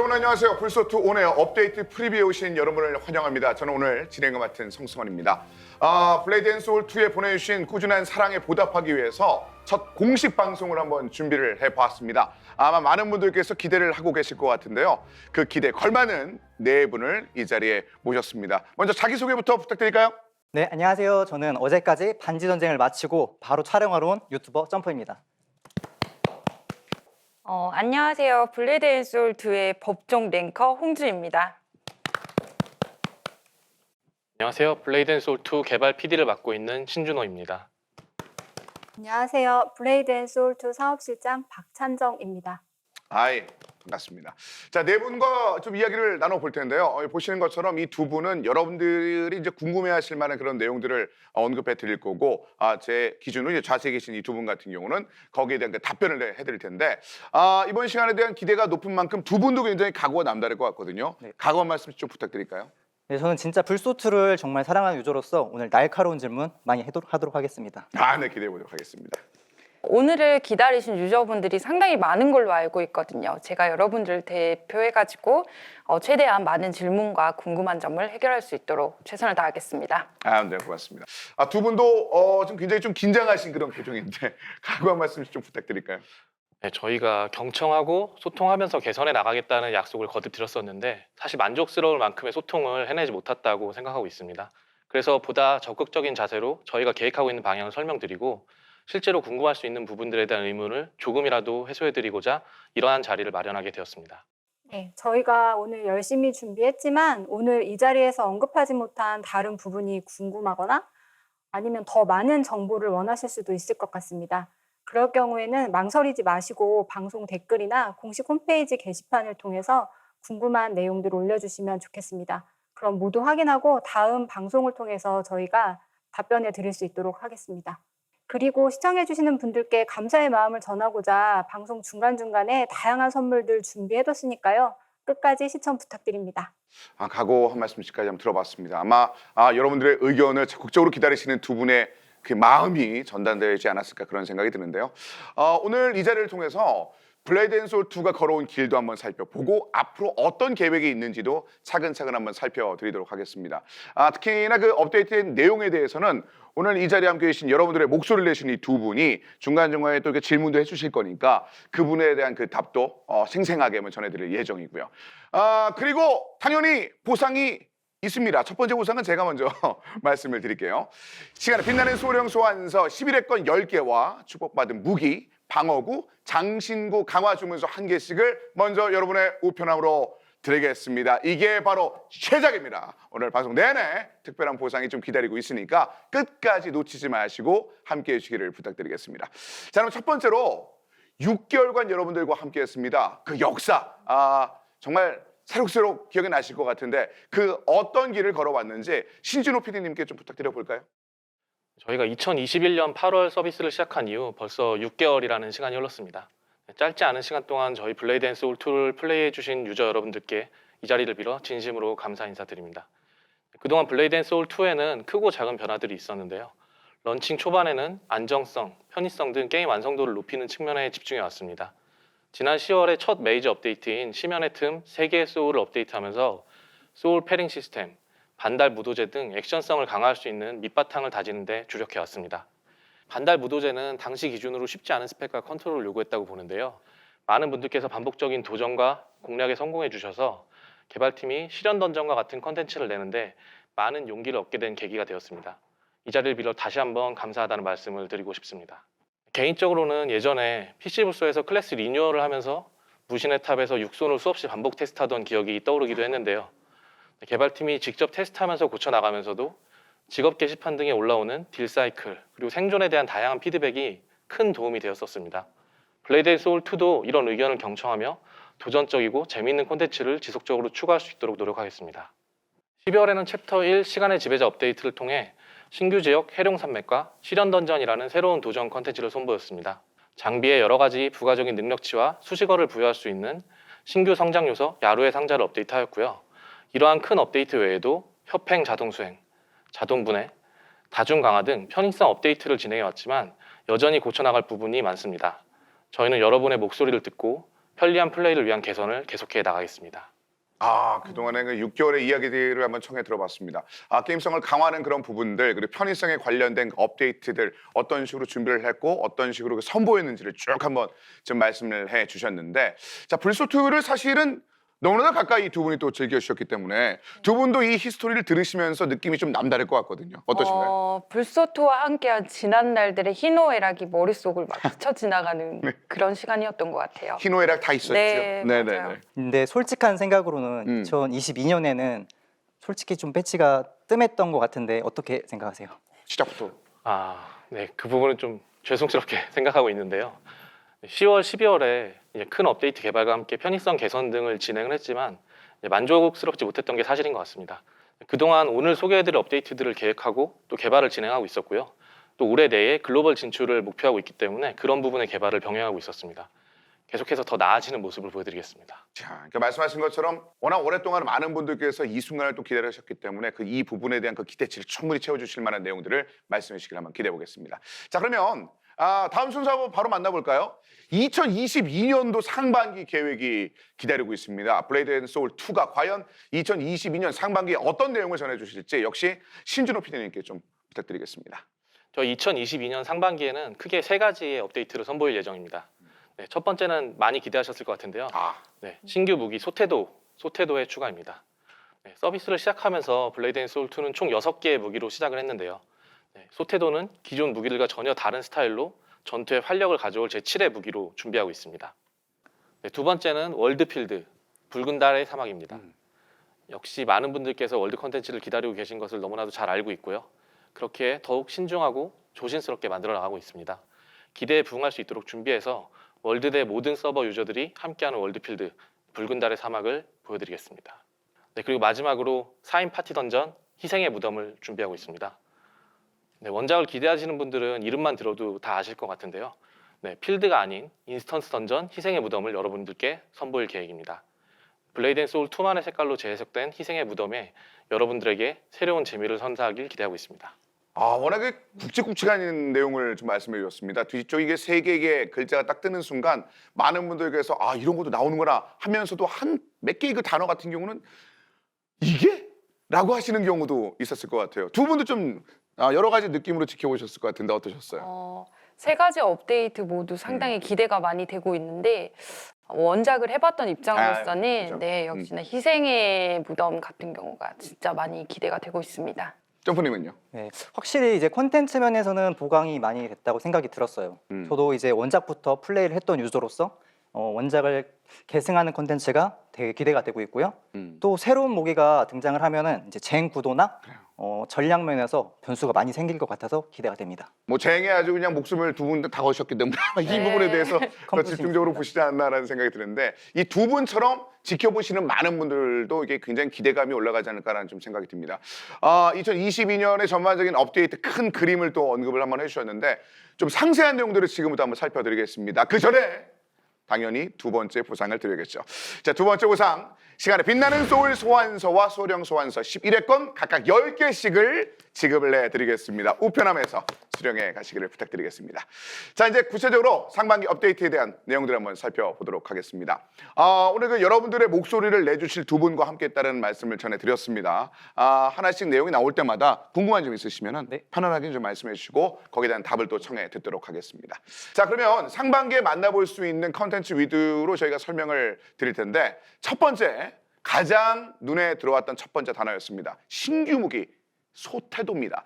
여러분 안녕하세요. 불소트 온에어 업데이트 프리뷰에 오신 여러분을 환영합니다. 저는 오늘 진행을 맡은 성승원입니다. 블레이드 앤 소울 2에 보내주신 꾸준한 사랑에 보답하기 위해서 첫 공식 방송을 한번 준비를 해보았습니다. 아마 많은 분들께서 기대를 하고 계실 것 같은데요. 그 기대에 걸맞는 네 분을 이 자리에 모셨습니다. 먼저 자기소개부터 부탁드릴까요? 네, 안녕하세요. 저는 어제까지 반지 전쟁을 마치고 바로 촬영하러 온 유튜버 점퍼입니다. 안녕하세요. 블레이드 앤 소울 2의 법정 랭커 홍주입니다. 안녕하세요. 블레이드 앤 소울 2 개발 PD를 맡고 있는 신준호입니다. 안녕하세요. 블레이드 앤 소울 2 사업실장 박찬정입니다. 아이, 반갑습니다. 자, 네 분과 좀 이야기를 나눠볼 텐데요. 보시는 것처럼 이 두 분은 여러분들이 이제 궁금해하실 만한 그런 내용들을 언급해 드릴 거고, 제 기준으로 이제 좌측에 계신 이 두 분 같은 경우는 거기에 대한 그 답변을 해드릴 텐데, 이번 시간에 대한 기대가 높은 만큼 두 분도 굉장히 각오가 남다를 것 같거든요. 네. 각오 한 말씀 좀 부탁드릴까요? 네, 저는 진짜 불소트를 정말 사랑하는 유저로서 오늘 날카로운 질문 많이 하도록 하겠습니다. 네, 기대해 보도록 하겠습니다. 오늘을 기다리신 유저분들이 상당히 많은 걸로 알고 있거든요. 제가 여러분들을 대표해가지고 최대한 많은 질문과 궁금한 점을 해결할 수 있도록 최선을 다하겠습니다. 네, 고맙습니다. 두 분도 좀 굉장히 좀 긴장하신 그런 표정인데 각오 한 말씀 좀 부탁드릴까요? 네, 저희가 경청하고 소통하면서 개선해 나가겠다는 약속을 거듭드렸었는데 사실 만족스러울 만큼의 소통을 해내지 못했다고 생각하고 있습니다. 그래서 보다 적극적인 자세로 저희가 계획하고 있는 방향을 설명드리고 실제로 궁금할 수 있는 부분들에 대한 의문을 조금이라도 해소해드리고자 이러한 자리를 마련하게 되었습니다. 네, 저희가 오늘 열심히 준비했지만 오늘 이 자리에서 언급하지 못한 다른 부분이 궁금하거나 아니면 더 많은 정보를 원하실 수도 있을 것 같습니다. 그럴 경우에는 망설이지 마시고 방송 댓글이나 공식 홈페이지 게시판을 통해서 궁금한 내용들을 올려주시면 좋겠습니다. 그럼 모두 확인하고 다음 방송을 통해서 저희가 답변해 드릴 수 있도록 하겠습니다. 그리고 시청해주시는 분들께 감사의 마음을 전하고자 방송 중간중간에 다양한 선물들 준비해뒀으니까요. 끝까지 시청 부탁드립니다. 각오 한 말씀씩까지 한번 들어봤습니다. 아마 여러분들의 의견을 적극적으로 기다리시는 두 분의 그 마음이 전달되지 않았을까 그런 생각이 드는데요. 오늘 이 자리를 통해서 블레이드 앤 소울 2가 걸어온 길도 한번 살펴보고 앞으로 어떤 계획이 있는지도 차근차근 한번 살펴드리도록 하겠습니다. 특히나 그 업데이트된 내용에 대해서는 오늘 이 자리에 함께 계신 여러분들의 목소리를 내신 이 두 분이 중간중간에 또 이렇게 질문도 해주실 거니까 그분에 대한 그 답도 생생하게 한번 전해드릴 예정이고요. 그리고 당연히 보상이 있습니다. 첫 번째 보상은 제가 먼저 말씀을 드릴게요. 시간에 빛나는 소령 소환서 11회권 10개와 축복받은 무기, 방어구, 장신구 강화 주문서 1개씩을 먼저 여러분의 우편함으로 드리겠습니다. 이게 바로 최작입니다. 오늘 방송 내내 특별한 보상이 좀 기다리고 있으니까 끝까지 놓치지 마시고 함께해 주시기를 부탁드리겠습니다. 자, 그럼 첫 번째로 6개월간 여러분들과 함께했습니다. 그 역사, 정말 새록새록 기억이 나실 것 같은데 그 어떤 길을 걸어왔는지 신준호 PD님께 좀 부탁드려 볼까요? 저희가 2021년 8월 서비스를 시작한 이후 벌써 6개월이라는 시간이 흘렀습니다. 짧지 않은 시간 동안 저희 블레이드 앤 소울 2를 플레이해 주신 유저 여러분들께 이 자리를 빌어 진심으로 감사 인사드립니다. 그동안 블레이드 앤 소울 2에는 크고 작은 변화들이 있었는데요. 런칭 초반에는 안정성, 편의성 등 게임 완성도를 높이는 측면에 집중해 왔습니다. 지난 10월에 첫 메이저 업데이트인 심연의 틈 3개의 소울을 업데이트하면서 소울 패링 시스템, 반달 무도제 등 액션성을 강화할 수 있는 밑바탕을 다지는 데 주력해 왔습니다. 반달 무도제는 당시 기준으로 쉽지 않은 스펙과 컨트롤을 요구했다고 보는데요. 많은 분들께서 반복적인 도전과 공략에 성공해 주셔서 개발팀이 실현 던전과 같은 컨텐츠를 내는데 많은 용기를 얻게 된 계기가 되었습니다. 이 자리를 빌어 다시 한번 감사하다는 말씀을 드리고 싶습니다. 개인적으로는 예전에 PC부스에서 클래스 리뉴얼을 하면서 무신의 탑에서 육손을 수없이 반복 테스트하던 기억이 떠오르기도 했는데요. 개발팀이 직접 테스트하면서 고쳐나가면서도 직업 게시판 등에 올라오는 딜 사이클 그리고 생존에 대한 다양한 피드백이 큰 도움이 되었었습니다. 블레이드 앤 소울 2도 이런 의견을 경청하며 도전적이고 재미있는 콘텐츠를 지속적으로 추가할 수 있도록 노력하겠습니다. 12월에는 챕터 1 시간의 지배자 업데이트를 통해 신규 지역 해룡산맥과 실현 던전이라는 새로운 도전 콘텐츠를 선보였습니다. 장비에 여러 가지 부가적인 능력치와 수식어를 부여할 수 있는 신규 성장 요소 야루의 상자를 업데이트하였고요. 이러한 큰 업데이트 외에도 협행 자동 수행, 자동 분해, 다중 강화 등 편의성 업데이트를 진행해 왔지만 여전히 고쳐나갈 부분이 많습니다. 저희는 여러분의 목소리를 듣고 편리한 플레이를 위한 개선을 계속해 나가겠습니다. 그동안의 그 6개월의 이야기들을 한번 청해 들어봤습니다. 게임성을 강화하는 그런 부분들, 그리고 편의성에 관련된 업데이트들 어떤 식으로 준비를 했고 어떤 식으로 선보였는지를 쭉 한번 좀 말씀을 해 주셨는데, 자, 불소2를 사실은 너무나 가까이 두 분이 또 즐겨주셨기 때문에 두 분도 이 히스토리를 들으시면서 느낌이 좀 남다를 것 같거든요. 어떠신가요? 불소토와 함께한 지난 날들의 희노애락이 머릿속을 막 스쳐 지나가는 그런 시간이었던 것 같아요. 희노애락 다 있었죠. 네, 네네네. 맞아요. 근데 솔직한 생각으로는 2022년에는 솔직히 좀 배치가 뜸했던 것 같은데 어떻게 생각하세요? 시작부터. 네, 그 부분은 좀 죄송스럽게 생각하고 있는데요. 10월, 12월에 이제 큰 업데이트 개발과 함께 편의성 개선 등을 진행을 했지만 만족스럽지 못했던 게 사실인 것 같습니다. 그동안 오늘 소개해드릴 업데이트들을 계획하고 또 개발을 진행하고 있었고요. 또 올해 내에 글로벌 진출을 목표하고 있기 때문에 그런 부분의 개발을 병행하고 있었습니다. 계속해서 더 나아지는 모습을 보여드리겠습니다. 자, 그러니까 말씀하신 것처럼 워낙 오랫동안 많은 분들께서 이 순간을 또 기다리셨기 때문에 이 부분에 대한 그 기대치를 충분히 채워주실 만한 내용들을 말씀해 주시길 한번 기대해 보겠습니다. 자, 그러면 다음 순서 한번 바로 만나볼까요? 2022년도 상반기 계획이 기다리고 있습니다. 블레이드 앤 소울 2가 과연 2022년 상반기에 어떤 내용을 전해주실지 역시 신준호 PD님께 좀 부탁드리겠습니다. 저희 2022년 상반기에는 크게 3가지의 업데이트를 선보일 예정입니다. 네, 첫 번째는 많이 기대하셨을 것 같은데요. 네, 신규 무기 소테도의 추가입니다. 네, 서비스를 시작하면서 블레이드 앤 소울 2는 총 6개의 무기로 시작을 했는데요. 네, 소테도는 기존 무기들과 전혀 다른 스타일로 전투에 활력을 가져올 제7의 무기로 준비하고 있습니다. 네, 두 번째는 월드필드, 붉은 달의 사막입니다. 역시 많은 분들께서 월드 컨텐츠를 기다리고 계신 것을 너무나도 잘 알고 있고요. 그렇게 더욱 신중하고 조심스럽게 만들어 나가고 있습니다. 기대에 부응할 수 있도록 준비해서 월드 내 모든 서버 유저들이 함께하는 월드필드, 붉은 달의 사막을 보여드리겠습니다. 네, 그리고 마지막으로 4인 파티 던전, 희생의 무덤을 준비하고 있습니다. 네, 원작을 기대하시는 분들은 이름만 들어도 다 아실 것 같은데요. 네, 필드가 아닌 인스턴스 던전 희생의 무덤을 여러분들께 선보일 계획입니다. 블레이드 앤 소울 2만의 색깔로 재해석된 희생의 무덤에 여러분들에게 새로운 재미를 선사하길 기대하고 있습니다. 워낙에 굵직굵직한 내용을 좀 말씀해 주셨습니다. 뒤쪽 이게 3개의 글자가 딱 뜨는 순간 많은 분들께서 이런 것도 나오는구나 하면서도 한 몇 개의 그 단어 같은 경우는 이게? 라고 하시는 경우도 있었을 것 같아요. 두 분도 좀 여러 가지 느낌으로 지켜보셨을 것 같은데 어떠셨어요? 3가지 업데이트 모두 상당히 기대가 많이 되고 있는데 원작을 해봤던 입장으로서는 그렇죠. 네, 역시나 희생의 무덤 같은 경우가 진짜 많이 기대가 되고 있습니다. 점프님은요? 네, 확실히 이제 콘텐츠 면에서는 보강이 많이 됐다고 생각이 들었어요. 저도 이제 원작부터 플레이를 했던 유저로서 원작을 계승하는 콘텐츠가 되게 기대가 되고 있고요. 또 새로운 무기가 등장을 하면은 이제 쟁 구도나 전략 면에서 변수가 많이 생길 것 같아서 기대가 됩니다. 뭐 쟁에 아주 그냥 목숨을 두 분 다 거셨기 때문에 이 부분에 대해서 더 집중적으로 보시지 않나라는 생각이 드는데 이 두 분처럼 지켜보시는 많은 분들도 이게 굉장히 기대감이 올라가지 않을까라는 좀 생각이 듭니다. 2022년의 전반적인 업데이트 큰 그림을 또 언급을 한번 해주셨는데 좀 상세한 내용들을 지금부터 한번 살펴드리겠습니다. 그 전에 당연히 두 번째 보상을 드려야겠죠. 자, 두 번째 보상. 시간에 빛나는 소울 소환서와 소령 소환서 11회권 각각 10개씩을 지급을 해드리겠습니다. 우편함에서 수령해 가시기를 부탁드리겠습니다. 자, 이제 구체적으로 상반기 업데이트에 대한 내용들을 한번 살펴보도록 하겠습니다. 오늘 그 여러분들의 목소리를 내주실 두 분과 함께 했다는 말씀을 전해드렸습니다. 하나씩 내용이 나올 때마다 궁금한 점 있으시면 네. 편안하게 좀 말씀해 주시고 거기에 대한 답을 또 청해 듣도록 하겠습니다. 자, 그러면 상반기에 만나볼 수 있는 컨텐츠 위주로 저희가 설명을 드릴 텐데 첫 번째 가장 눈에 들어왔던 첫 번째 단어였습니다. 신규 무기 소태도입니다.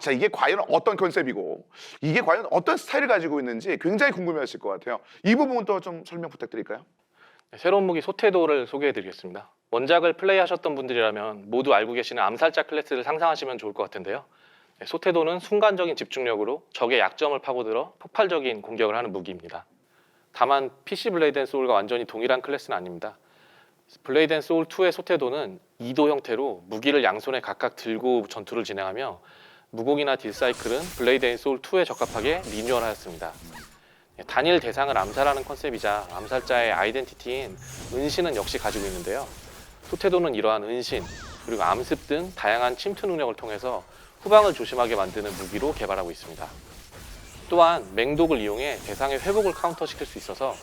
자, 이게 과연 어떤 컨셉이고 이게 과연 어떤 스타일을 가지고 있는지 굉장히 궁금해하실 것 같아요. 이 부분도 좀 설명 부탁드릴까요? 네, 새로운 무기 소테도를 소개해드리겠습니다. 원작을 플레이하셨던 분들이라면 모두 알고 계시는 암살자 클래스를 상상하시면 좋을 것 같은데요. 네, 소테도는 순간적인 집중력으로 적의 약점을 파고들어 폭발적인 공격을 하는 무기입니다. 다만 PC 블레이드 앤 소울과 완전히 동일한 클래스는 아닙니다. 블레이드 앤 소울 2의 소테도는 2도 형태로 무기를 양손에 각각 들고 전투를 진행하며 무공이나 딜사이클은 블레이드 앤 소울 2에 적합하게 리뉴얼하였습니다. 단일 대상을 암살하는 컨셉이자 암살자의 아이덴티티인 은신은 역시 가지고 있는데요. 소테도는 이러한 은신, 그리고 암습 등 다양한 침투 능력을 통해서 후방을 조심하게 만드는 무기로 개발하고 있습니다. 또한 맹독을 이용해 대상의 회복을 카운터시킬 수 있어서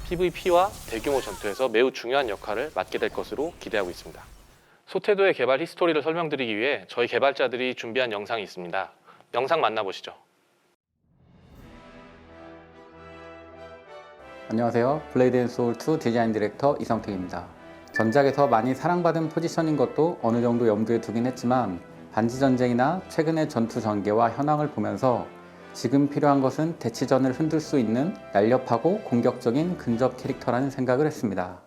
PVP와 대규모 전투에서 매우 중요한 역할을 맡게 될 것으로 기대하고 있습니다. 소태도의 개발 히스토리를 설명드리기 위해 저희 개발자들이 준비한 영상이 있습니다. 영상 만나보시죠. 안녕하세요. 블레이드 앤 소울 2 디자인 디렉터 이성택입니다. 전작에서 많이 사랑받은 포지션인 것도 어느 정도 염두에 두긴 했지만 반지 전쟁이나 최근의 전투 전개와 현황을 보면서 지금 필요한 것은 대치전을 흔들 수 있는 날렵하고 공격적인 근접 캐릭터라는 생각을 했습니다.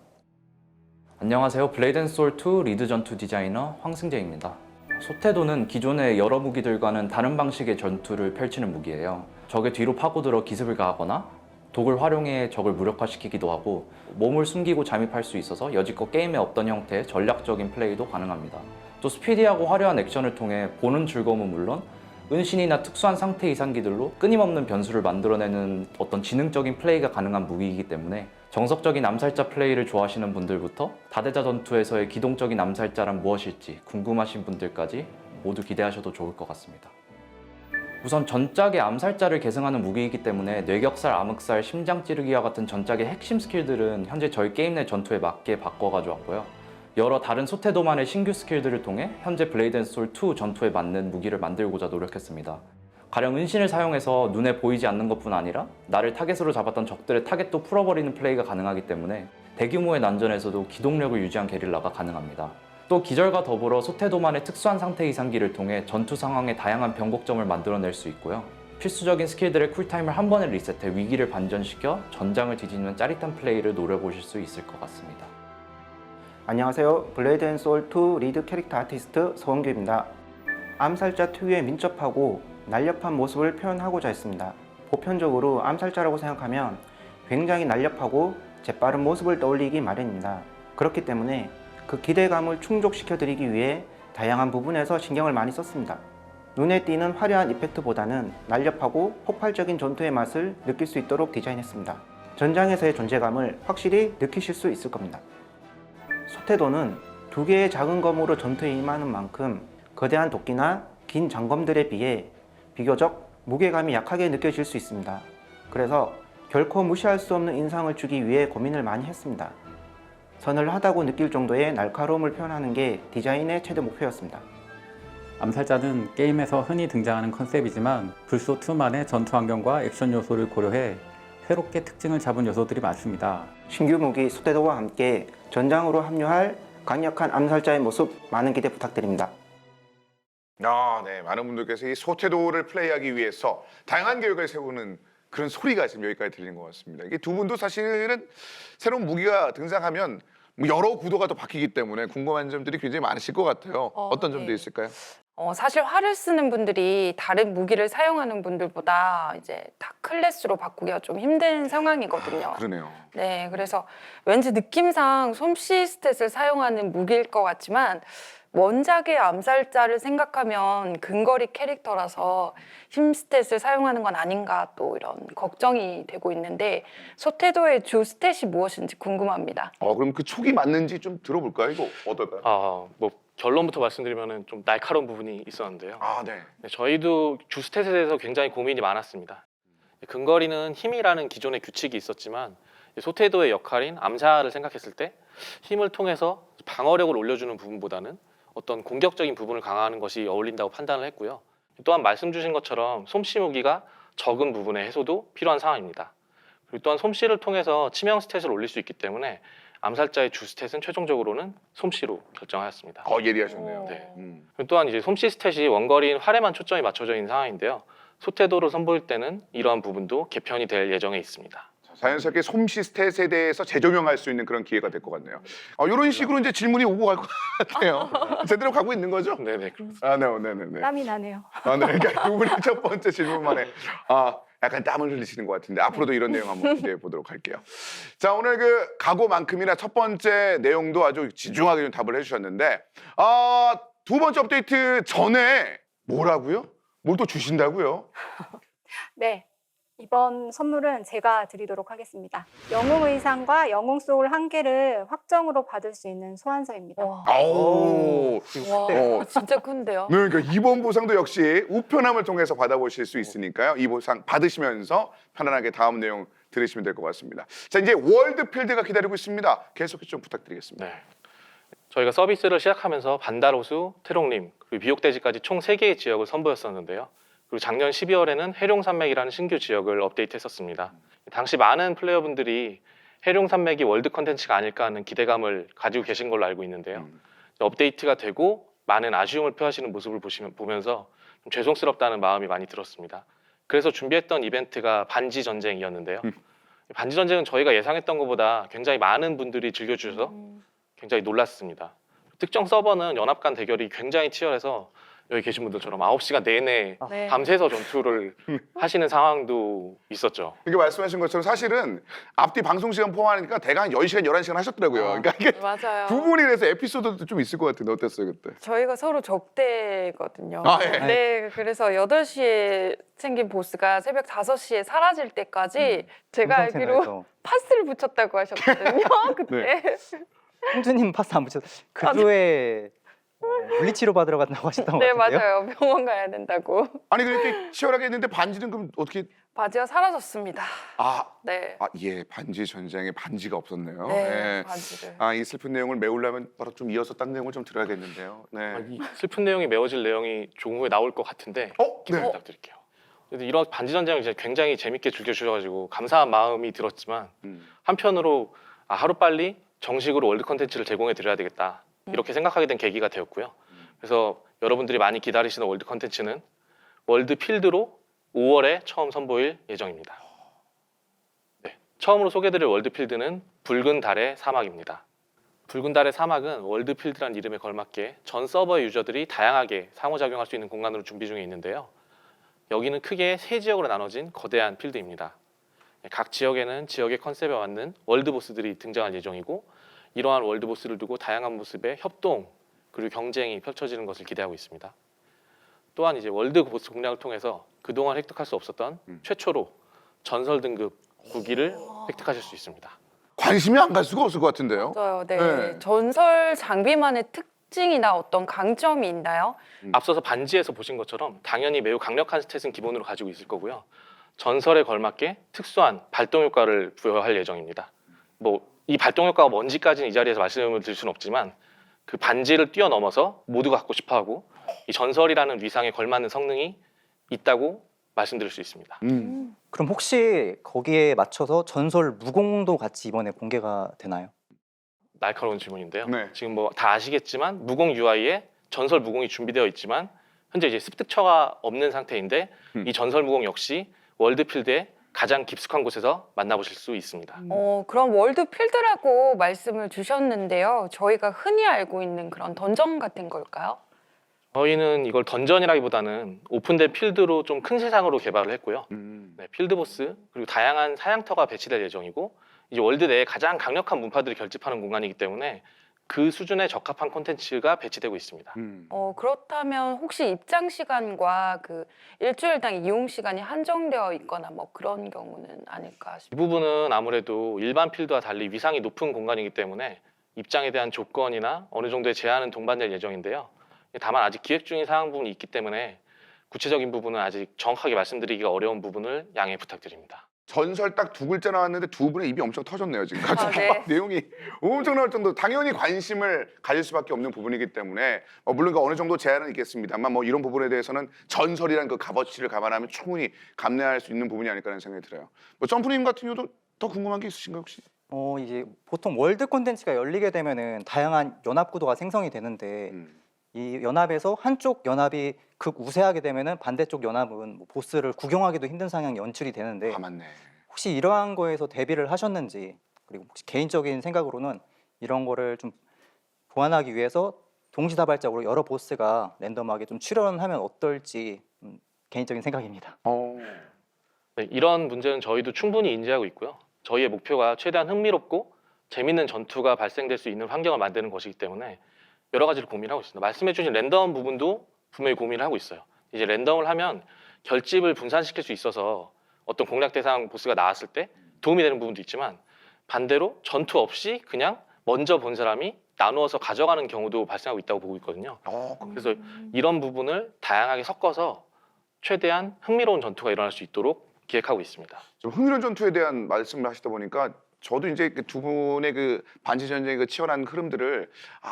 안녕하세요. 블레이드 앤 소울 2 리드 전투 디자이너 황승재입니다. 소태도는 기존의 여러 무기들과는 다른 방식의 전투를 펼치는 무기예요. 적의 뒤로 파고들어 기습을 가하거나 독을 활용해 적을 무력화시키기도 하고 몸을 숨기고 잠입할 수 있어서 여지껏 게임에 없던 형태의 전략적인 플레이도 가능합니다. 또 스피디하고 화려한 액션을 통해 보는 즐거움은 물론 은신이나 특수한 상태 이상기들로 끊임없는 변수를 만들어내는 어떤 지능적인 플레이가 가능한 무기이기 때문에 정석적인 암살자 플레이를 좋아하시는 분들부터 다대자 전투에서의 기동적인 암살자란 무엇일지 궁금하신 분들까지 모두 기대하셔도 좋을 것 같습니다. 우선 전작의 암살자를 계승하는 무기이기 때문에 뇌격살, 암흑살, 심장 찌르기와 같은 전작의 핵심 스킬들은 현재 저희 게임 내 전투에 맞게 바꿔가지고 왔고요. 여러 다른 소태도만의 신규 스킬들을 통해 현재 블레이드 앤 소울 2 전투에 맞는 무기를 만들고자 노력했습니다. 가령 은신을 사용해서 눈에 보이지 않는 것뿐 아니라 나를 타겟으로 잡았던 적들의 타겟도 풀어버리는 플레이가 가능하기 때문에 대규모의 난전에서도 기동력을 유지한 게릴라가 가능합니다. 또 기절과 더불어 소태도만의 특수한 상태 이상기를 통해 전투 상황의 다양한 변곡점을 만들어낼 수 있고요. 필수적인 스킬들의 쿨타임을 한 번에 리셋해 위기를 반전시켜 전장을 뒤집는 짜릿한 플레이를 노려보실 수 있을 것 같습니다. 안녕하세요. 블레이드 앤 소울 2 리드 캐릭터 아티스트 서원규입니다. 암살자 특유의 민첩하고 날렵한 모습을 표현하고자 했습니다. 보편적으로 암살자라고 생각하면 굉장히 날렵하고 재빠른 모습을 떠올리기 마련입니다. 그렇기 때문에 그 기대감을 충족시켜드리기 위해 다양한 부분에서 신경을 많이 썼습니다. 눈에 띄는 화려한 이펙트보다는 날렵하고 폭발적인 전투의 맛을 느낄 수 있도록 디자인했습니다. 전장에서의 존재감을 확실히 느끼실 수 있을 겁니다. 소태도는 두 개의 작은 검으로 전투에 임하는 만큼 거대한 도끼나 긴 장검들에 비해 비교적 무게감이 약하게 느껴질 수 있습니다. 그래서 결코 무시할 수 없는 인상을 주기 위해 고민을 많이 했습니다. 서늘하다고 느낄 정도의 날카로움을 표현하는 게 디자인의 최대 목표였습니다. 암살자는 게임에서 흔히 등장하는 컨셉이지만 불소2만의 전투 환경과 액션 요소를 고려해 새롭게 특징을 잡은 요소들이 많습니다. 신규 무기 소태도와 함께 전장으로 합류할 강력한 암살자의 모습 많은 기대 부탁드립니다. 네. 많은 분들께서 이 소태도를 플레이하기 위해서 다양한 계획을 세우는 그런 소리가 지금 여기까지 들리는 것 같습니다. 이게 두 분도 사실은 새로운 무기가 등장하면 여러 구도가 또 바뀌기 때문에 궁금한 점들이 굉장히 많으실 것 같아요. 어떤 점도 네. 있을까요? 사실 활을 쓰는 분들이 다른 무기를 사용하는 분들보다 이제 다 클래스로 바꾸기가 좀 힘든 상황이거든요. 그러네요. 네, 그래서 왠지 느낌상 솜씨 스탯을 사용하는 무기일 것 같지만 원작의 암살자를 생각하면 근거리 캐릭터라서 힘 스탯을 사용하는 건 아닌가 또 이런 걱정이 되고 있는데 소태도의 주 스탯이 무엇인지 궁금합니다. 그럼 그 촉이 맞는지 좀 들어볼까요? 이거 어떨까요? 뭐 결론부터 말씀드리면 좀 날카로운 부분이 있었는데요. 네. 네, 저희도 주 스탯에 대해서 굉장히 고민이 많았습니다. 근거리는 힘이라는 기존의 규칙이 있었지만 소태도의 역할인 암살을 생각했을 때 힘을 통해서 방어력을 올려주는 부분보다는 어떤 공격적인 부분을 강화하는 것이 어울린다고 판단을 했고요. 또한 말씀 주신 것처럼 솜씨 무기가 적은 부분의 해소도 필요한 상황입니다. 그리고 또한 솜씨를 통해서 치명 스탯을 올릴 수 있기 때문에 암살자의 주 스탯은 최종적으로는 솜씨로 결정하였습니다. 예리하셨네요. 네. 그리고 또한 이제 솜씨 스탯이 원거리인 활에만 초점이 맞춰져 있는 상황인데요. 소태도를 선보일 때는 이러한 부분도 개편이 될 예정에 있습니다. 자연스럽게 솜씨 스탯에 대해서 재조명할 수 있는 그런 기회가 될 것 같네요. 이런 식으로 이제 질문이 오고 갈 것 같아요. 제대로 가고 있는 거죠? 네네, 그렇습니다. 네네네. 땀이 나네요. 네. 그러니까 두 분의 첫 번째 질문만에 약간 땀을 흘리시는 것 같은데 앞으로도 이런 내용 한번 기대해 보도록 할게요. 자, 오늘 그 각오만큼이나 첫 번째 내용도 아주 진중하게 좀 답을 해주셨는데 두 번째 업데이트 전에 뭐라고요? 뭘 또 주신다고요? 네. 이번 선물은 제가 드리도록 하겠습니다. 영웅 의상과 영웅 소울 한 개를 확정으로 받을 수 있는 소환서입니다. 와, 진짜 큰데요. 네, 그러니까 이번 보상도 역시 우편함을 통해서 받아보실 수 있으니까요. 이 보상 받으시면서 편안하게 다음 내용 들으시면 될 것 같습니다. 자, 이제 월드필드가 기다리고 있습니다. 계속해서 좀 부탁드리겠습니다. 네. 저희가 서비스를 시작하면서 반달호수, 태롱림, 그리고 미역대지까지 총 3개의 지역을 선보였었는데요. 그리고 작년 12월에는 해룡산맥이라는 신규 지역을 업데이트했었습니다. 당시 많은 플레이어분들이 해룡산맥이 월드 컨텐츠가 아닐까 하는 기대감을 가지고 계신 걸로 알고 있는데요. 업데이트가 되고 많은 아쉬움을 표하시는 모습을 보면서 좀 죄송스럽다는 마음이 많이 들었습니다. 그래서 준비했던 이벤트가 반지 전쟁이었는데요. 반지 전쟁은 저희가 예상했던 것보다 굉장히 많은 분들이 즐겨주셔서 굉장히 놀랐습니다. 특정 서버는 연합 간 대결이 굉장히 치열해서 여기 계신 분들처럼 9시간 내내 네. 밤새서 전투를 하시는 상황도 있었죠. 이렇게 말씀하신 것처럼 사실은 앞뒤 방송 시간 포함하니까 대강 한 10시간, 11시간 하셨더라고요. 그러니까 이게 맞아요. 구분이 돼서 에피소드도 좀 있을 것 같은데 어땠어요, 그때? 저희가 서로 적대거든요. 아, 예. 네, 그래서 8시에 생긴 보스가 새벽 5시에 사라질 때까지 제가 알기로 음성채널에서 파스를 붙였다고 하셨거든요. 그때. 홍주님 파스 안 붙여서 아, 네. 그조에 물리치료 받으러 간다고 하셨던 것 네, 같은데요. 맞아요. 병원 가야 된다고. 아니 그렇게 치열하게 했는데 반지는 그럼 어떻게? 바지가 사라졌습니다. 아, 네. 예, 반지 전쟁에 반지가 없었네요. 네, 예. 바지를. 이 슬픈 내용을 메우려면 바로 좀 이어서 딴 내용을 좀 들어야겠는데요. 네. 이 슬픈 내용이 메워질 내용이 조금 후에 나올 것 같은데 네. 부탁드릴게요. 그래도 이런 반지 전쟁을 이제 굉장히 재밌게 즐겨주셔가지고 감사한 마음이 들었지만 한편으로 하루빨리 정식으로 월드 컨텐츠를 제공해 드려야 되겠다 이렇게 생각하게 된 계기가 되었고요. 그래서 여러분들이 많이 기다리시는 월드 컨텐츠는 월드 필드로 5월에 처음 선보일 예정입니다. 네, 처음으로 소개드릴 월드 필드는 붉은 달의 사막입니다. 붉은 달의 사막은 월드 필드란 이름에 걸맞게 전 서버의 유저들이 다양하게 상호작용할 수 있는 공간으로 준비 중에 있는데요. 여기는 크게 3지역으로 나눠진 거대한 필드입니다. 각 지역에는 지역의 컨셉에 맞는 월드보스들이 등장할 예정이고 이러한 월드보스를 두고 다양한 모습의 협동 그리고 경쟁이 펼쳐지는 것을 기대하고 있습니다. 또한 이제 월드보스 공략을 통해서 그동안 획득할 수 없었던 최초로 전설 등급 무기를 획득하실 수 있습니다. 관심이 안 갈 수가 없을 것 같은데요. 맞아요. 네. 네. 전설 장비만의 특징이나 어떤 강점이 있나요? 앞서서 반지에서 보신 것처럼 당연히 매우 강력한 스탯은 기본으로 가지고 있을 거고요. 전설에 걸맞게 특수한 발동 효과를 부여할 예정입니다. 이 발동 효과가 뭔지까지는 이 자리에서 말씀을 드릴 수는 없지만 그 반지를 뛰어넘어서 모두가 갖고 싶어하고 이 전설이라는 위상에 걸맞는 성능이 있다고 말씀드릴 수 있습니다. 그럼 혹시 거기에 맞춰서 전설 무공도 같이 이번에 공개가 되나요? 날카로운 질문인데요. 네. 지금 다 아시겠지만 무공 UI에 전설 무공이 준비되어 있지만 현재 이제 습득처가 없는 상태인데 이 전설 무공 역시 월드필드의 가장 깊숙한 곳에서 만나보실 수 있습니다. 그럼 월드 필드라고 말씀을 주셨는데요. 저희가 흔히 알고 있는 그런 던전 같은 걸까요? 저희는 이걸 던전이라기보다는 오픈된 필드로 좀 큰 세상으로 개발을 했고요. 네, 필드보스 그리고 다양한 사냥터가 배치될 예정이고 이제 월드 내에 가장 강력한 문파들이 결집하는 공간이기 때문에 그 수준에 적합한 콘텐츠가 배치되고 있습니다. 그렇다면 혹시 입장 시간과 그 일주일당 이용 시간이 한정되어 있거나 뭐 그런 경우는 아닐까 이 싶어요. 부분은 아무래도 일반 필드와 달리 위상이 높은 공간이기 때문에 입장에 대한 조건이나 어느 정도의 제한은 동반될 예정인데요. 다만 아직 기획 중인 사항 부분이 있기 때문에 구체적인 부분은 아직 정확하게 말씀드리기가 어려운 부분을 양해 부탁드립니다. 전설 딱 2글자 나왔는데 두 분의 입이 엄청 터졌네요 지금. 갑자기 네. 막 내용이 엄청 나올 정도. 당연히 관심을 가질 수밖에 없는 부분이기 때문에 물론 그 어느 정도 제한은 있겠습니다만 이런 부분에 대해서는 전설이라는 그 값어치를 감안하면 충분히 감내할 수 있는 부분이 아닐까라는 생각이 들어요. 점프님 같은 경우도 더 궁금한 게 있으신가요 혹시? 이제 보통 월드 콘텐츠가 열리게 되면은 다양한 연합 구도가 생성이 되는데 이 연합에서 한쪽 연합이 극우세하게 되면은 반대쪽 연합은 보스를 구경하기도 힘든 상황이 연출이 되는데 맞네. 혹시 이러한 거에서 대비를 하셨는지 그리고 혹시 개인적인 생각으로는 이런 거를 좀 보완하기 위해서 동시다발적으로 여러 보스가 랜덤하게 좀 출연하면 어떨지 개인적인 생각입니다. 네, 이런 문제는 저희도 충분히 인지하고 있고요. 저희의 목표가 최대한 흥미롭고 재밌는 전투가 발생될 수 있는 환경을 만드는 것이기 때문에 여러 가지를 고민하고 있습니다. 말씀해주신 랜덤 부분도 분명히 고민을 하고 있어요. 이제 랜덤을 하면 결집을 분산시킬 수 있어서 어떤 공략 대상 보스가 나왔을 때 도움이 되는 부분도 있지만 반대로 전투 없이 그냥 먼저 본 사람이 나누어서 가져가는 경우도 발생하고 있다고 보고 있거든요. 그래서 이런 부분을 다양하게 섞어서 최대한 흥미로운 전투가 일어날 수 있도록 기획하고 있습니다. 좀 흥미로운 전투에 대한 말씀을 하시다 보니까 저도 이제 그 두 분의 그 반지 전쟁의 그 치열한 흐름들을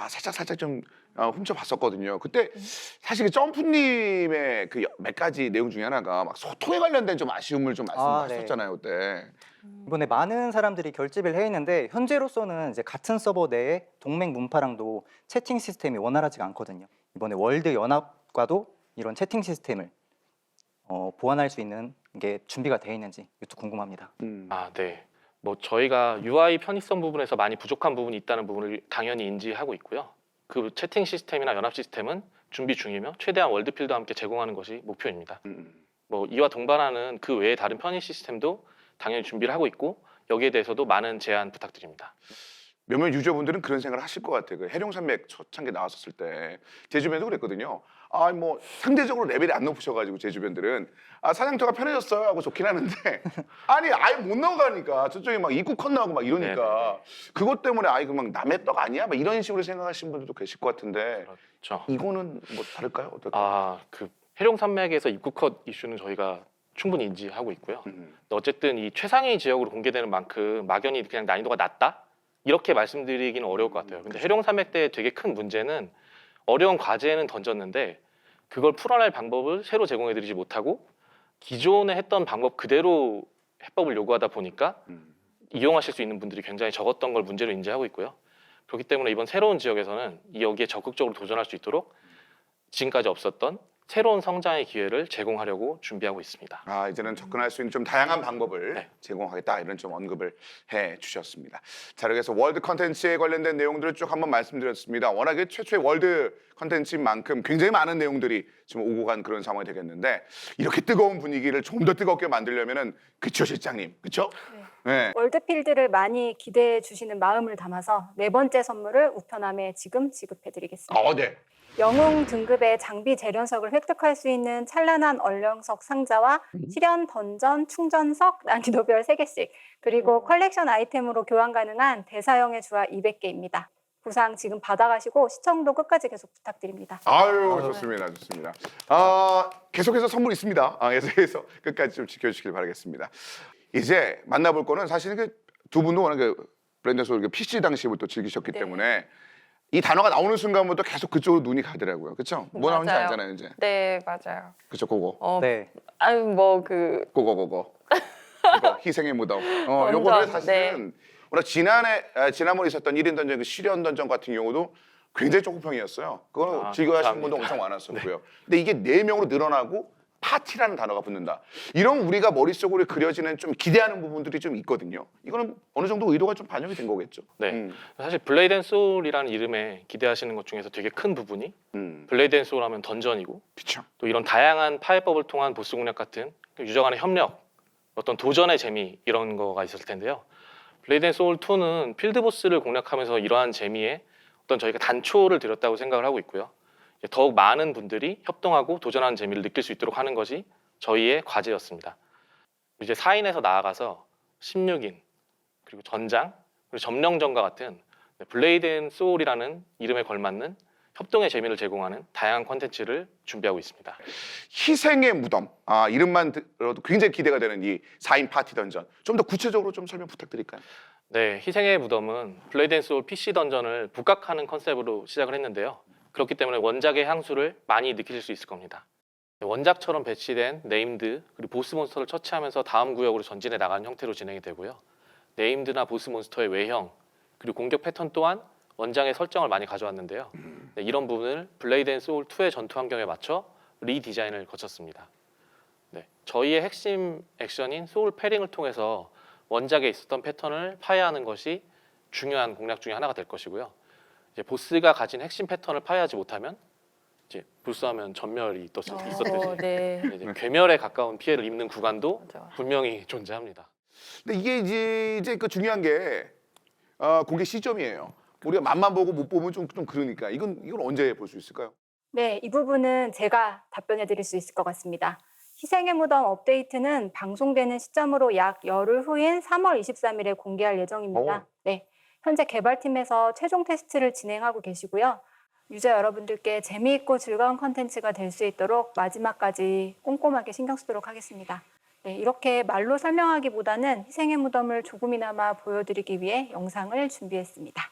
살짝 좀 훔쳐봤었거든요. 그때 사실 그 점프님의 그 몇 가지 내용 중에 하나가 막 소통에 관련된 좀 아쉬움을 좀 말씀하셨잖아요, 그때. 이번에 많은 사람들이 결집을 해 있는데 현재로서는 이제 같은 서버 내에 동맹 문파랑도 채팅 시스템이 원활하지가 않거든요. 이번에 월드 연합과도 이런 채팅 시스템을 보완할 수 있는 게 준비가 돼 있는지 이것도 궁금합니다. 네. 뭐 저희가 UI 편의성 부분에서 많이 부족한 부분이 있다는 부분을 당연히 인지하고 있고요. 그 채팅 시스템이나 연합 시스템은 준비 중이며 최대한 월드필드와 함께 제공하는 것이 목표입니다. 뭐 이와 동반하는 그 외의 다른 편의 시스템도 당연히 준비를 하고 있고 여기에 대해서도 많은 제안 부탁드립니다. 몇몇 유저분들은 그런 생각을 하실 것 같아요. 그 해룡산맥 초창기 나왔었을 때 제 주변도 그랬거든요. 뭐 상대적으로 레벨이 안 높으셔가지고 제 주변들은 사냥터가 편해졌어요 하고 좋긴 하는데 아니 아예 못 넘어가니까 저쪽에 막 입구 컷 나오고 막 이러니까 그것 때문에 그 막 남의 떡 아니야? 막 이런 식으로 생각하시는 분들도 계실 것 같은데 그렇죠. 이거는 뭐 다를까요? 어떨까요? 그 해룡산맥에서 입구 컷 이슈는 저희가 충분히 인지하고 있고요. 어쨌든 이 최상위 지역으로 공개되는 만큼 막연히 그냥 난이도가 낮다? 이렇게 말씀드리기는 어려울 것 같아요. 근데 해룡산맥 때 되게 큰 문제는 어려운 과제는 던졌는데 그걸 풀어낼 방법을 새로 제공해드리지 못하고 기존에 했던 방법 그대로 해법을 요구하다 보니까 이용하실 수 있는 분들이 굉장히 적었던 걸 문제로 인지하고 있고요. 그렇기 때문에 이번 새로운 지역에서는 여기에 적극적으로 도전할 수 있도록 지금까지 없었던 새로운 성장의 기회를 제공하려고 준비하고 있습니다. 이제는 접근할 수 있는 좀 다양한 방법을 제공하겠다 이런 좀 언급을 해 주셨습니다. 자, 그래서 월드 컨텐츠에 관련된 내용들을 쭉 한번 말씀드렸습니다. 워낙에 최초의 월드 컨텐츠인 만큼 굉장히 많은 내용들이 지금 오고 간 그런 상황이 되겠는데 이렇게 뜨거운 분위기를 좀 더 뜨겁게 만들려면은 그쵸 실장님, 그쵸? 네. 월드필드를 많이 기대해 주시는 마음을 담아서 네 번째 선물을 우편함에 지금 지급해드리겠습니다. 네. 영웅 등급의 장비 재련석을 획득할 수 있는 찬란한 얼령석 상자와 실현 던전 충전석 난이도별 3개씩 그리고 컬렉션 아이템으로 교환 가능한 대사형의 주화 200개입니다. 구상 지금 받아가시고 시청도 끝까지 계속 부탁드립니다. 좋습니다. 좋습니다. 계속해서 선물 있습니다. 계속해서 끝까지 좀 지켜주시길 바라겠습니다. 이제 만나볼 거는 사실 두 분도 워낙 브랜드에서 PC 당시부터 즐기셨기 때문에 이 단어가 나오는 순간부터 계속 그쪽으로 눈이 가더라고요. 그렇죠? 뭐 나오는지 맞아요. 알잖아요, 이제. 네, 맞아요. 그쵸, 그거. 네. 그거. 그거, 희생의 무덤. 요거를 사실은 워낙 지난번에 있었던 1인 던전, 그 실현 던전 같은 경우도 굉장히 조급형이었어요. 그거 즐겨하시는 분도 엄청 많았었고요. 근데 이게 4명으로 늘어나고 파티라는 단어가 붙는다. 이런 우리가 머릿속으로 그려지는 좀 기대하는 부분들이 좀 있거든요. 이거는 어느 정도 의도가 좀 반영이 된 거겠죠. 네. 사실 블레이드 앤 소울이라는 이름에 기대하시는 것 중에서 되게 큰 부분이 블레이드 앤 소울 하면 던전이고 그렇죠. 또 이런 다양한 파해법을 통한 보스 공략 같은 유저 간의 협력, 어떤 도전의 재미 이런 거가 있었을 텐데요. 블레이드 앤 소울 2는 필드 보스를 공략하면서 이러한 재미에 어떤 저희가 단초를 들였다고 생각을 하고 있고요. 더욱 많은 분들이 협동하고 도전하는 재미를 느낄 수 있도록 하는 것이 저희의 과제였습니다. 이제 4인에서 나아가서 16인, 그리고 전장, 그리고 점령전과 같은 블레이드 앤 소울이라는 이름에 걸맞는 협동의 재미를 제공하는 다양한 콘텐츠를 준비하고 있습니다. 희생의 무덤. 이름만 들어도 굉장히 기대가 되는 이 4인 파티 던전. 좀 더 구체적으로 좀 설명 부탁드릴까요? 네, 희생의 무덤은 블레이드 앤 소울 PC 던전을 북각하는 컨셉으로 시작을 했는데요. 그렇기 때문에 원작의 향수를 많이 느끼실 수 있을 겁니다. 원작처럼 배치된 네임드 그리고 보스 몬스터를 처치하면서 다음 구역으로 전진해 나가는 형태로 진행이 되고요. 네임드나 보스 몬스터의 외형 그리고 공격 패턴 또한 원작의 설정을 많이 가져왔는데요. 이런 부분을 블레이드 앤 소울 2의 전투 환경에 맞춰 리디자인을 거쳤습니다. 저희의 핵심 액션인 소울 패링을 통해서 원작에 있었던 패턴을 파괴하는 것이 중요한 공략 중에 하나가 될 것이고요. 이제 보스가 가진 핵심 패턴을 파괴하지 못하면 이제 불수하면 전멸이 있었듯이 이제 괴멸에 가까운 피해를 입는 구간도 분명히 존재합니다. 근데 이게 이제 그 중요한 게 공개 시점이에요. 우리가 맛만 보고 못 보면 좀 그러니까 이건 언제 볼 수 있을까요? 네, 이 부분은 제가 답변해 드릴 수 있을 것 같습니다. 희생의 무덤 업데이트는 방송되는 시점으로 약 열흘 후인 3월 23일에 공개할 예정입니다. 네, 현재 개발팀에서 최종 테스트를 진행하고 계시고요. 유저 여러분들께 재미있고 즐거운 컨텐츠가 될 수 있도록 마지막까지 꼼꼼하게 신경 쓰도록 하겠습니다. 네, 이렇게 말로 설명하기보다는 희생의 무덤을 조금이나마 보여드리기 위해 영상을 준비했습니다.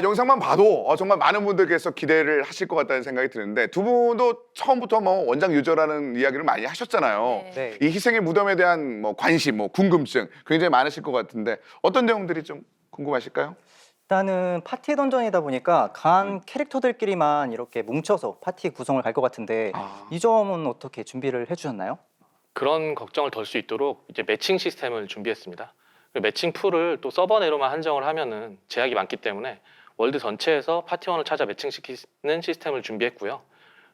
영상만 봐도 정말 많은 분들께서 기대를 하실 것 같다는 생각이 드는데 두 분도 처음부터 뭐 원작 유저라는 이야기를 많이 하셨잖아요. 네. 네. 이 희생의 무덤에 대한 뭐 관심, 뭐 궁금증 굉장히 많으실 것 같은데 어떤 내용들이 좀 궁금하실까요? 일단은 파티 던전이다 보니까 강한 캐릭터들끼리만 이렇게 뭉쳐서 파티 구성을 갈 것 같은데 이 점은 어떻게 준비를 해주셨나요? 그런 걱정을 덜 수 있도록 이제 매칭 시스템을 준비했습니다. 그 매칭 풀을 또 서버 내로만 한정을 하면은 제약이 많기 때문에 월드 전체에서 파티원을 찾아 매칭시키는 시스템을 준비했고요.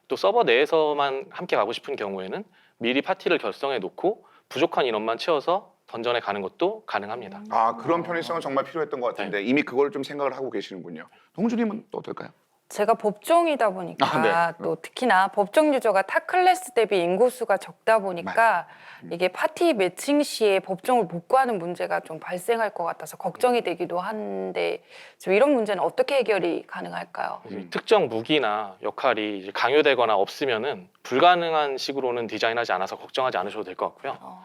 또 서버 내에서만 함께 가고 싶은 경우에는 미리 파티를 결성해 놓고 부족한 인원만 채워서 던전에 가는 것도 가능합니다. 그런 편의성은 정말 필요했던 것 같은데 이미 그걸 좀 생각을 하고 계시는군요. 동준님은 또 어떨까요? 제가 법종이다 보니까 네. 또 특히나 법종 유저가 타 클래스 대비 인구수가 적다 보니까 이게 파티 매칭 시에 법종을 못 구하는 문제가 좀 발생할 것 같아서 걱정이 되기도 한데 지금 이런 문제는 어떻게 해결이 가능할까요? 특정 무기나 역할이 이제 강요되거나 없으면은 불가능한 식으로는 디자인하지 않아서 걱정하지 않으셔도 될 것 같고요.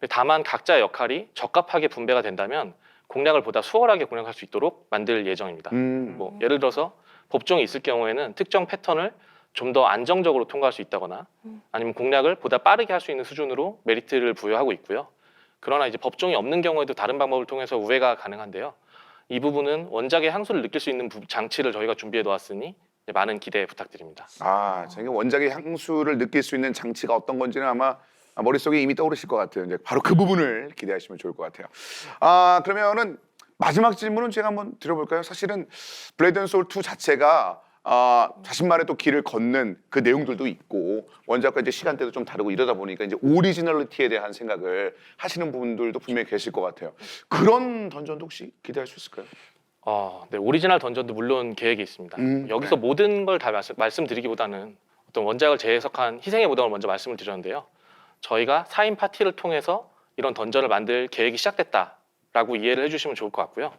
다만 각자의 역할이 적합하게 분배가 된다면 공략을 보다 수월하게 공략할 수 있도록 만들 예정입니다. 뭐 예를 들어서 법종이 있을 경우에는 특정 패턴을 좀 더 안정적으로 통과할 수 있다거나 아니면 공략을 보다 빠르게 할 수 있는 수준으로 메리트를 부여하고 있고요. 그러나 이제 법종이 없는 경우에도 다른 방법을 통해서 우회가 가능한데요. 이 부분은 원작의 향수를 느낄 수 있는 장치를 저희가 준비해 놓았으니 많은 기대 부탁드립니다. 제가 원작의 향수를 느낄 수 있는 장치가 어떤 건지는 아마 머릿속에 이미 떠오르실 것 같아요. 이제 바로 그 부분을 기대하시면 좋을 것 같아요. 그러면은 마지막 질문은 제가 한번 드려볼까요? 사실은 블레이드 앤 소울 2 자체가 자신만의 또 길을 걷는 그 내용들도 있고 원작과 이제 시간대도 좀 다르고 이러다 보니까 이제 오리지널리티에 대한 생각을 하시는 분들도 분명히 계실 것 같아요. 그런 던전도 혹시 기대할 수 있을까요? 네, 오리지널 던전도 물론 계획이 있습니다. 여기서 네. 모든 걸 다 말씀드리기보다는 어떤 원작을 재해석한 희생의 무덤을 먼저 말씀을 드렸는데요. 저희가 4인 파티를 통해서 이런 던전을 만들 계획이 시작됐다라고 이해를 해주시면 좋을 것 같고요.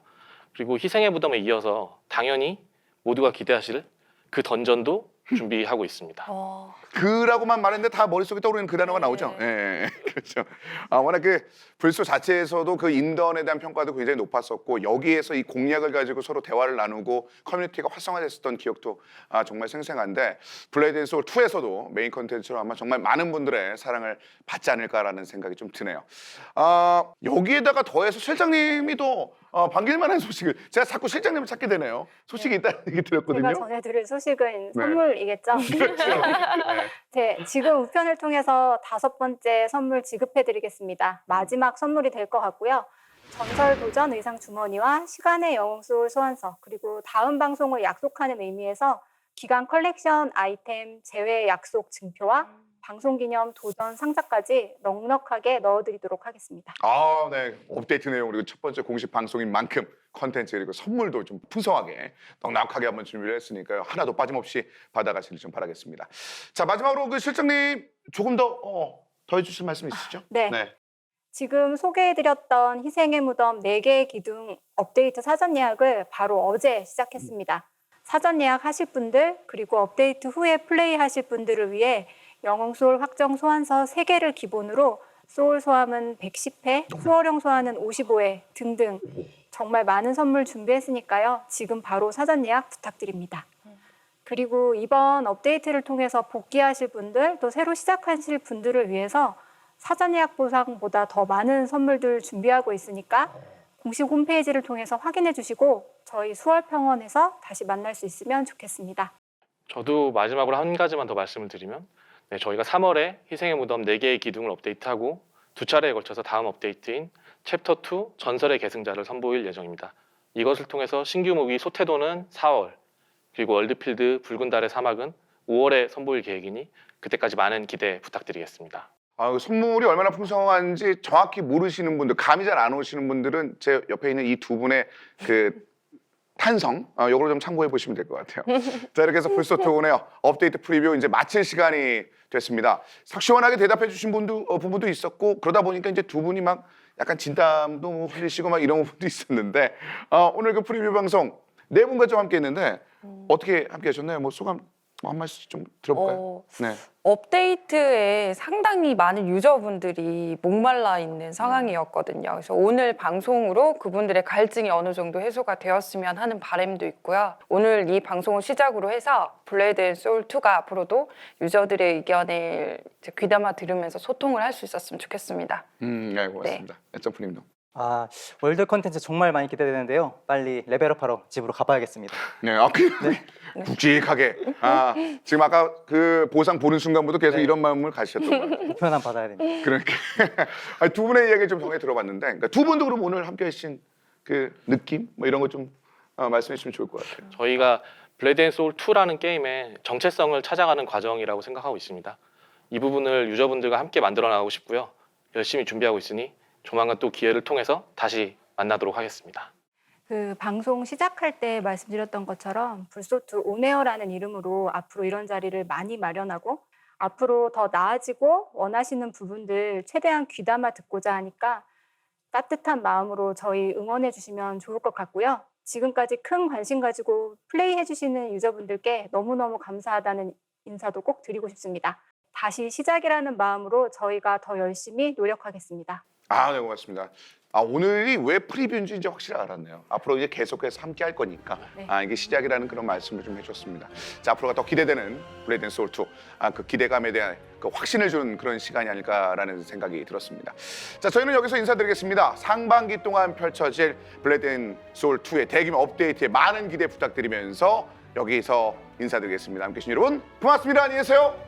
그리고 희생의 무덤에 이어서 당연히 모두가 기대하실 그 던전도 준비하고 있습니다. 그라고만 말했는데 다 머릿속에 떠오르는 그 단어가 나오죠. 예, 그렇죠. 워낙 그 불소 자체에서도 그 인던에 대한 평가도 굉장히 높았었고 여기에서 이 공략을 가지고 서로 대화를 나누고 커뮤니티가 활성화됐었던 기억도 정말 생생한데 블레이드 앤 소울 2에서도 메인 컨텐츠로 아마 정말 많은 분들의 사랑을 받지 않을까라는 생각이 좀 드네요. 여기에다가 더해서 실장님이 또 반길만한 소식을 제가 자꾸 실장님을 찾게 되네요. 소식이 있다는 얘기 들었거든요. 제가 전해드릴 소식은 네. 선물이겠죠. 지금 우편을 통해서 5번째 선물 지급해드리겠습니다. 마지막 선물이 될 것 같고요. 전설 도전 의상 주머니와 시간의 영웅 소울 소환서 그리고 다음 방송을 약속하는 의미에서 기간 컬렉션 아이템 제외 약속 증표와 방송기념 도전 상자까지 넉넉하게 넣어드리도록 하겠습니다. 네. 업데이트 내용 그리고 첫 번째 공식 방송인 만큼 컨텐츠 그리고 선물도 좀 풍성하게 넉넉하게 한번 준비를 했으니까요. 하나도 빠짐없이 받아가시길 좀 바라겠습니다. 자, 마지막으로 그 실장님 조금 더 해주실 말씀 있으시죠? 네. 지금 소개해드렸던 희생의 무덤 4개의 기둥 업데이트 사전 예약을 바로 어제 시작했습니다. 사전 예약하실 분들 그리고 업데이트 후에 플레이하실 분들을 위해 영웅 소울 확정 소환서 3개를 기본으로 소울 소함은 110회, 수월형 소환은 55회 등등 정말 많은 선물 준비했으니까요. 지금 바로 사전 예약 부탁드립니다. 그리고 이번 업데이트를 통해서 복귀하실 분들, 또 새로 시작하실 분들을 위해서 사전 예약 보상보다 더 많은 선물들 준비하고 있으니까 공식 홈페이지를 통해서 확인해 주시고 저희 수월평원에서 다시 만날 수 있으면 좋겠습니다. 저도 마지막으로 한 가지만 더 말씀을 드리면 저희가 3월에 희생의 무덤 4개의 기둥을 업데이트하고 2차례에 걸쳐서 다음 업데이트인 챕터 2 전설의 계승자를 선보일 예정입니다. 이것을 통해서 신규 무기 소태도는 4월, 그리고 월드필드 붉은 달의 사막은 5월에 선보일 계획이니 그때까지 많은 기대 부탁드리겠습니다. 선물이 얼마나 풍성한지 정확히 모르시는 분들, 감이 잘 안 오시는 분들은 제 옆에 있는 이 두 분의 그 탄성, 이걸 좀 참고해 보시면 될 것 같아요. 자, 이렇게 해서 불소토온의 업데이트 프리뷰 이제 마칠 시간이 됐습니다. 싹 시원하게 대답해 주신 부분도 있었고, 그러다 보니까 이제 두 분이 막 약간 진땀도 흘리시고 막 이런 부분도 있었는데, 오늘 그 프리뷰 방송 네 분과 좀 함께 했는데 어떻게 함께 하셨나요? 뭐 소감 한 말씀 좀 들어볼까요? 네. 업데이트에 상당히 많은 유저분들이 목말라 있는 상황이었거든요. 그래서 오늘 방송으로 그분들의 갈증이 어느 정도 해소가 되었으면 하는 바람도 있고요. 오늘 이 방송을 시작으로 해서 블레이드 앤 소울 2가 앞으로도 유저들의 의견을 이제 귀담아 들으면서 소통을 할 수 있었으면 좋겠습니다. 네, 고맙습니다. 점프님도. 월드 컨텐츠 정말 많이 기대되는데요. 빨리 레벨업하러 집으로 가봐야겠습니다. 네, 굵직하게. 지금 아까 그 보상 보는 순간부터 계속 이런 마음을 가지셨던 것 같아요. 우편함 받아야 됩니다. 그러니까 두 분의 이야기 좀 정해 들어봤는데, 그러니까 두 분도 그럼 오늘 함께 하신 그 느낌 뭐 이런 거 좀 말씀해 주시면 좋을 것 같아요. 저희가 블레이드 앤 소울 2라는 게임의 정체성을 찾아가는 과정이라고 생각하고 있습니다. 이 부분을 유저분들과 함께 만들어 나가고 싶고요. 열심히 준비하고 있으니 조만간 또 기회를 통해서 다시 만나도록 하겠습니다. 그 방송 시작할 때 말씀드렸던 것처럼 불소트 온에어라는 이름으로 앞으로 이런 자리를 많이 마련하고 앞으로 더 나아지고 원하시는 부분들 최대한 귀담아 듣고자 하니까 따뜻한 마음으로 저희 응원해 주시면 좋을 것 같고요. 지금까지 큰 관심 가지고 플레이해 주시는 유저분들께 너무너무 감사하다는 인사도 꼭 드리고 싶습니다. 다시 시작이라는 마음으로 저희가 더 열심히 노력하겠습니다. 네, 고맙습니다. 오늘이 왜 프리뷰인지 이제 확실히 알았네요. 앞으로 이제 계속해서 함께 할 거니까 네. 이게 시작이라는 그런 말씀을 좀 해줬습니다. 자, 앞으로가 더 기대되는 블레이드 앤 소울 2, 그 기대감에 대한 그 확신을 주는 그런 시간이 아닐까라는 생각이 들었습니다. 자, 저희는 여기서 인사드리겠습니다. 상반기 동안 펼쳐질 블레이드 앤 소울 2의 대규모 업데이트에 많은 기대 부탁드리면서 여기서 인사드리겠습니다. 함께 해주신 여러분 고맙습니다. 안녕히 계세요.